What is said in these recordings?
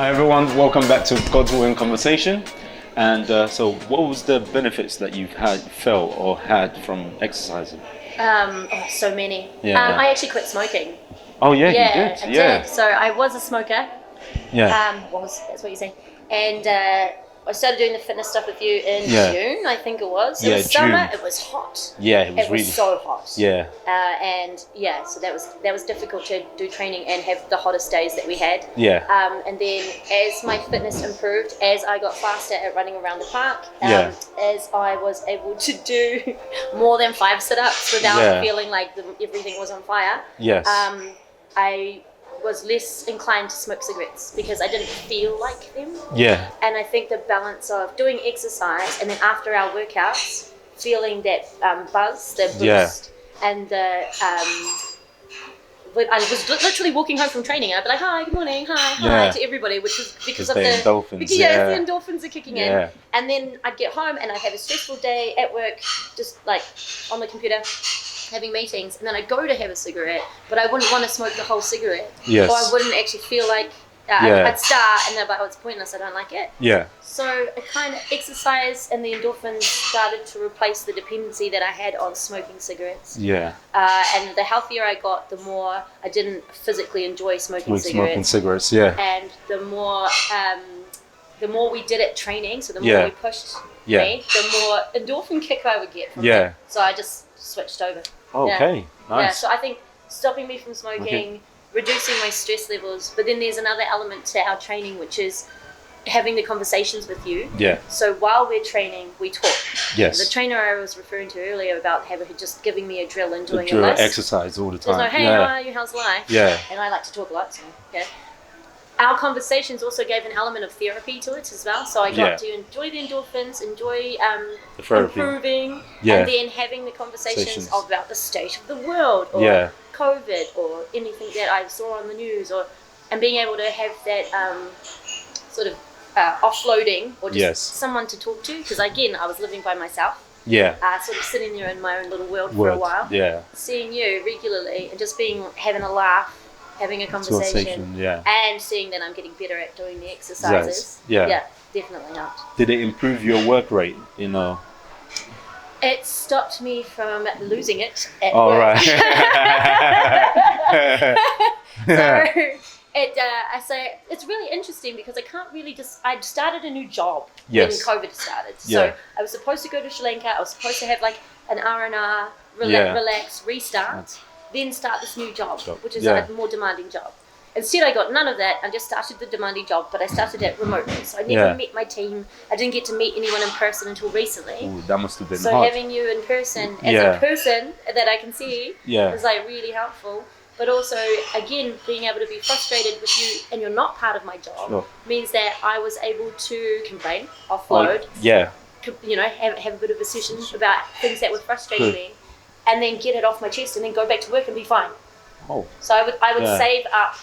Hi everyone, welcome back to Godswill and Conversation. And so what was the benefits that you've felt or had from exercising? So many. Yeah. I actually quit smoking. Oh yeah, Yeah, you did? I Yeah. did. So I was a smoker. Yeah. That's what you say. And I started doing the fitness stuff with you in June, I think it was. It was June. summer, it was hot. Yeah, it was really so hot. Yeah. So that was difficult to do training and have the hottest days that we had. Yeah. And then as my fitness improved, as I got faster at running around the park, as I was able to do more than 5 sit-ups without feeling like everything was on fire. Yes. I was less inclined to smoke cigarettes because I didn't feel like them. Yeah. And I think the balance of doing exercise and then after our workouts, feeling that buzz, the boost, and the I was literally walking home from training and I'd be like, hi, good morning, hi to everybody, which was because of the endorphins. The endorphins are kicking in. And then I'd get home and I'd have a stressful day at work, just like on the computer, having meetings, and then I'd go to have a cigarette, but I wouldn't want to smoke the whole cigarette. Yes. Or I wouldn't actually feel like I'd start and then it's pointless, I don't like it. Yeah. So I kind of exercise and the endorphins started to replace the dependency that I had on smoking cigarettes. Yeah. And the healthier I got, the more I didn't physically enjoy smoking cigarettes. Yeah. And the more we did it training, so the more we pushed me, the more endorphin kick I would get from it. So I just switched over. Okay, nice. Yeah, so I think stopping me from smoking, reducing my stress levels, but then there's another element to our training, which is having the conversations with you. Yeah. So while we're training, we talk. Yes. The trainer I was referring to earlier about just giving me a drill and doing a list. Exercise all the time. There's no, hey, how are you, how's life? Yeah. And I like to talk a lot, so Our conversations also gave an element of therapy to it as well. So I got to enjoy the endorphins, enjoy improving, and then having the conversations about the state of the world or COVID or anything that I saw on the news, and being able to have that sort of offloading or just someone to talk to. Because again, I was living by myself. Yeah. Sort of sitting there in my own little world for a while. Yeah. Seeing you regularly and just having a laugh, having a conversation, and seeing that I'm getting better at doing the exercises. Yeah, definitely helped. Did it improve your work rate, It stopped me from losing it at work. Right. So it's really interesting because I can't really I'd started a new job when COVID started. So I was supposed to go to Sri Lanka. I was supposed to have like an R&R, relax, restart. Then start this new job, which is a more demanding job. Instead, I got none of that and just started the demanding job, but I started it remotely. So I never met my team. I didn't get to meet anyone in person until recently. Ooh, that must have been hard. So having you in person as a person that I can see was like really helpful. But also, again, being able to be frustrated with you and you're not part of my job means that I was able to complain, offload, have a bit of a session about things that were frustrating me. And then get it off my chest and then go back to work and be fine. Oh. So I would save up.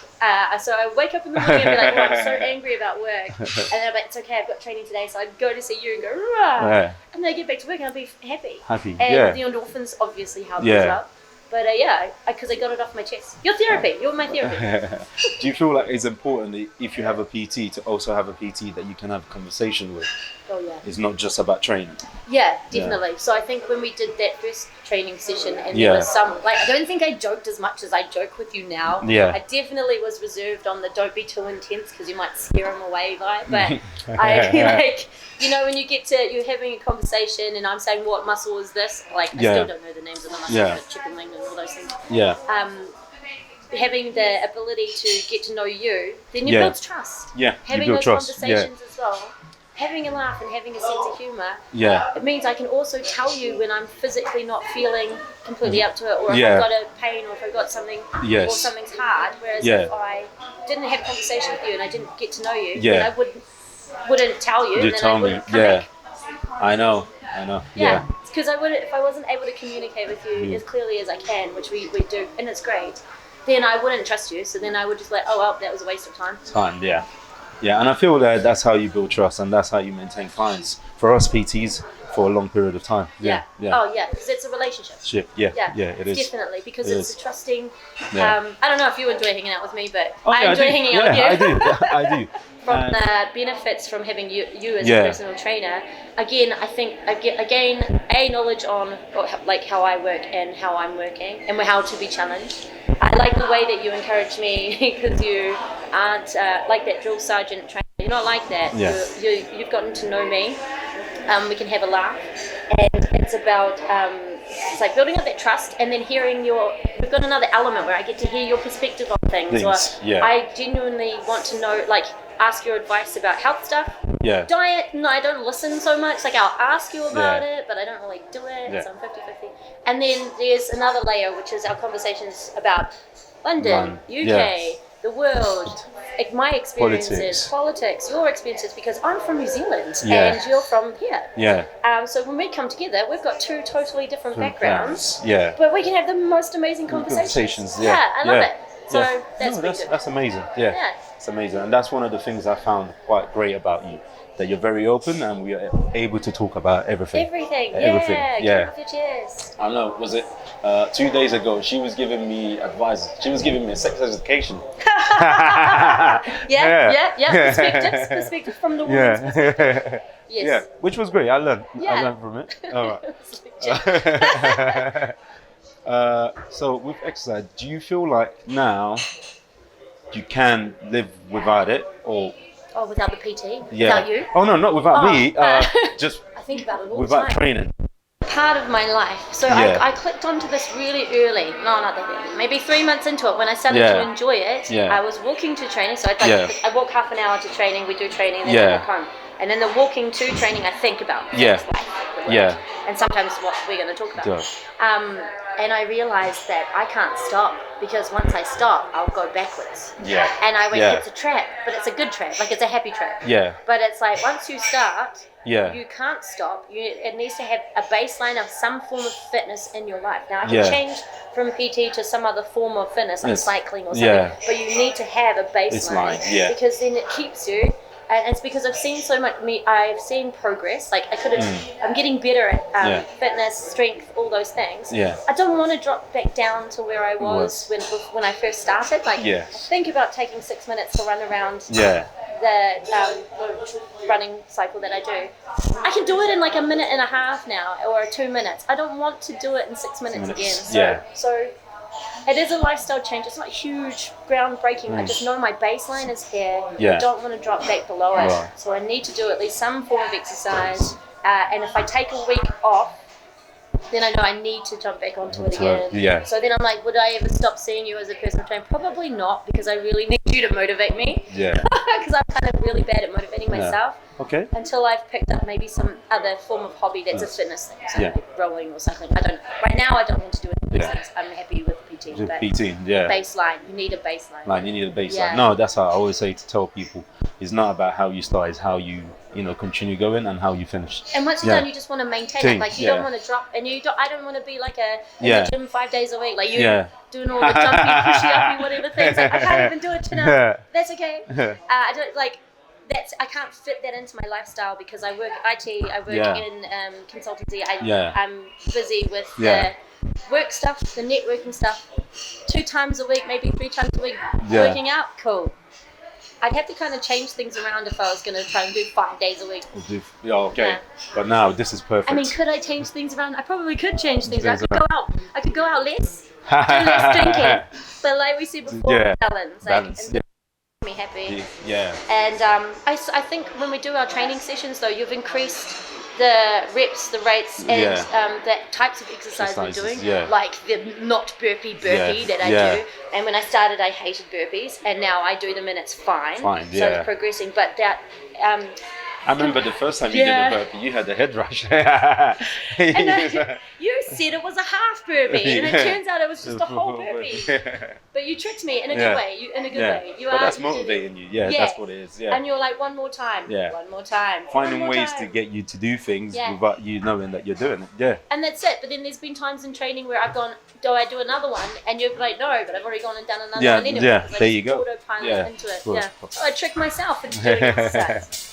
So I wake up in the morning and be like, oh, I'm so angry about work. And then I'm like, it's okay, I've got training today. So I'd go to see you and go, rah. And then I get back to work and I'd be happy. And the endorphins obviously help as well. But because I got it off my chest. You're therapy. You're my therapy. Do you feel like it's important if you have a PT to also have a PT that you can have a conversation with? Oh yeah. It's not just about training. Yeah, definitely. So I think when we did that first training session and there was I don't think I joked as much as I joke with you now. Yeah. I definitely was reserved on the don't be too intense because you might scare them away but when you're having a conversation and I'm saying what muscle is this? I still don't know the names of the muscles, but chicken wing and all those things. Yeah. Having the ability to get to know you, then you build trust. Yeah. Having those conversations as well. Having a laugh and having a sense of humour, it means I can also tell you when I'm physically not feeling completely up to it, or if I've got a pain, or if I've got something, or something's hard. Whereas if I didn't have a conversation with you and I didn't get to know you, then I wouldn't tell you, and then I wouldn't come back. I know. Yeah, because if I wasn't able to communicate with you as clearly as I can, which we do, and it's great, then I wouldn't trust you. So then I would just like, oh well, that was a waste of time. Yeah, and I feel that that's how you build trust and that's how you maintain clients. For us PTs, for a long period of time. Yeah. Oh yeah, because it's a relationship. Yeah, it is. Definitely, because it's a trusting. Yeah. I don't know if you enjoy hanging out with me, but Oh, I enjoy hanging out with you. I do. I do. From the benefits from having you as a personal trainer, again, I think a knowledge on like how I work and how I'm working and how to be challenged. I like the way that you encourage me because you aren't like that drill sergeant trainer. You're not like that. Yeah. You've gotten to know me. We can have a laugh, and it's about it's like building up that trust, and then hearing we've got another element where I get to hear your perspective on things. Or I genuinely want to know, like, ask your advice about health stuff. Yeah. Diet, no, I don't listen so much. Like, I'll ask you about it, but I don't really do it. Yeah. So I'm 50-50. And then there's another layer, which is our conversations about London, UK, the world, like my experiences, politics, your experiences, because I'm from New Zealand and you're from here. Yeah. So when we come together, we've got two totally different backgrounds. But we can have the most amazing conversations. I love it. So that's amazing. Yeah. It's amazing, and that's one of the things I found quite great about you, that you're very open and we are able to talk about everything. Everything. Get off your chest. I know. Was it 2 days ago? She was giving me advice. She was giving me a sex education. Perspective from the woman's perspective. Yes. Yeah, which was great. I learned from it. All right. So with exercise, do you feel like now you can live without it, or without the PT? Without you? Oh no, not without me. Just I think about it all without the time. training. Part of my life. So I clicked onto this really early. No, not that early. Maybe 3 months into it, when I started to enjoy it. I was walking to training. So I walk half an hour to training. We do training, then I walk home. And then the walking to training, I think about life, and sometimes what we're going to talk about. And I realized that I can't stop, because once I stop, I'll go backwards. And I went, it's a trap, but it's a good trap, like it's a happy trap. But it's like, once you start, you can't stop. It needs to have a baseline of some form of fitness in your life. Now, I can change from PT to some other form of fitness, like cycling or something, but you need to have a baseline, because then it keeps you. And it's because I've seen so much. I've seen progress. Like I'm getting better at fitness, strength, all those things. I don't want to drop back down to where I was when I first started. Like think about taking 6 minutes to run around the running cycle that I do. I can do it in like a minute and a half now, or 2 minutes. I don't want to do it in 6 minutes again. So it is a lifestyle change. It's not huge, groundbreaking. I just know my baseline is here. I don't want to drop back below it. So I need to do at least some form of exercise. And if I take a week off, then I know I need to jump back onto it again. So then I'm like, would I ever stop seeing you as a personal trainer? Probably not, because I really need you to motivate me. Because I'm kind of really bad at motivating myself. Until I've picked up maybe some other form of hobby that's a fitness thing. So like rowing or something. Right now I don't want to do any of those things. I'm happy with PT. But baseline. You need a baseline. You need a baseline. No, that's how I always say to tell people. It's not about how you start, it's how you continue going and how you finish. And once you're done, you just want to maintain it. Like you don't want to drop, and I don't want to be like in the gym 5 days a week. Like you doing all the jumpy, pushy, uppy, whatever things. Like, I can't even do it tonight. That's okay. I don't like. I can't fit that into my lifestyle, because I work IT, I work in consultancy. I'm busy with the work stuff, the networking stuff. 2 times a week, maybe 3 times a week, working out. Cool. I'd have to kind of change things around if I was going to try and do 5 days a week. But now this is perfect. I mean, could I change things around? I probably could change things around. I could go out less, do less drinking. But like we said before, balance. Me happy. And I think when we do our training sessions, though, you've increased the reps, the rates, and the types of exercise we're doing, like the not burpee that I do. And when I started, I hated burpees, and now I do them and it's fine. So it's progressing. But that I remember the first time you did a burpee, you had the head rush. You said it was a half burpee, and it turns out it was just a whole burpee. But you tricked me in a good way. But that's motivating you. That's what it is. And you're like, one more time. One more time. Finding ways to get you to do things without you knowing that you're doing it. And that's it. But then there's been times in training where I've gone, do I do another one? And you're like, no, but I've already gone and done another one anyway. There you go. Autopilot into it. So I tricked myself into doing exercise.